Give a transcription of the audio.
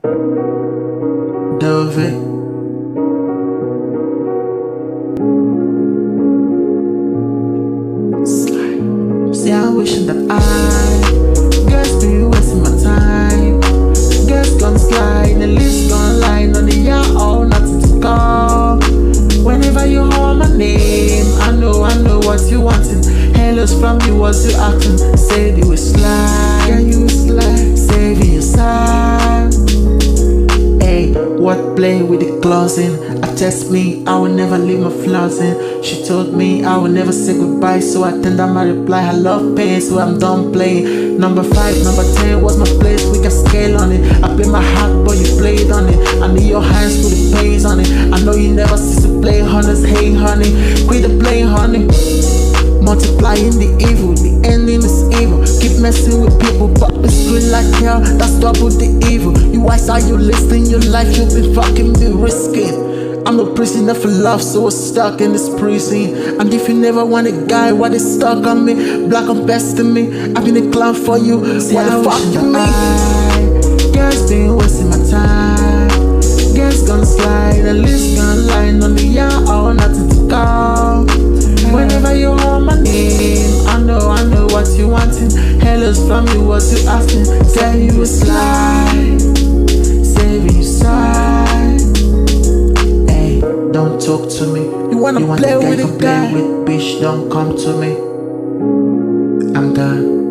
David. Slide. See, I'm wishing that I guess be wasting my time. Guess gonna slide, the list gonna line on the year all nothing to come. Whenever you call my name, I know what you wanting. Hellos from you, what you acting. Said you will slide, yeah you will slide. Saving your side. Hey, what play with the closing? I test me, I will never leave my flaws in. She told me I will never say goodbye, so I tender my reply. I love pain, so I'm done playing. Number 5, number 10 was my place, we can scale on it. I play my heart, but you played on it. I need your hands put the pains on it. I know you never cease to play hunters, hey honey. Quit the play, honey. Multiplying the evil, the ending is evil. Keep messing with people, but it's screen like hell. That's double the evil. You wise are you listening? Your life you've been fucking be risking. I'm a prisoner for love, so I'm stuck in this prison. And if you never want a guy, why they stuck on me? Black on best in me. I've been a clown for you. See, why the fuck you me? Guess been wasting my time. Guess gonna slide, the list gonna line on the year or nothing to come. Whenever you call my name, I know what you wanting. Hellos from you, what you asking. Tell you a slide, saving your side. Hey, don't talk to me. You wanna play with a guy? With bitch, don't come to me. I'm done.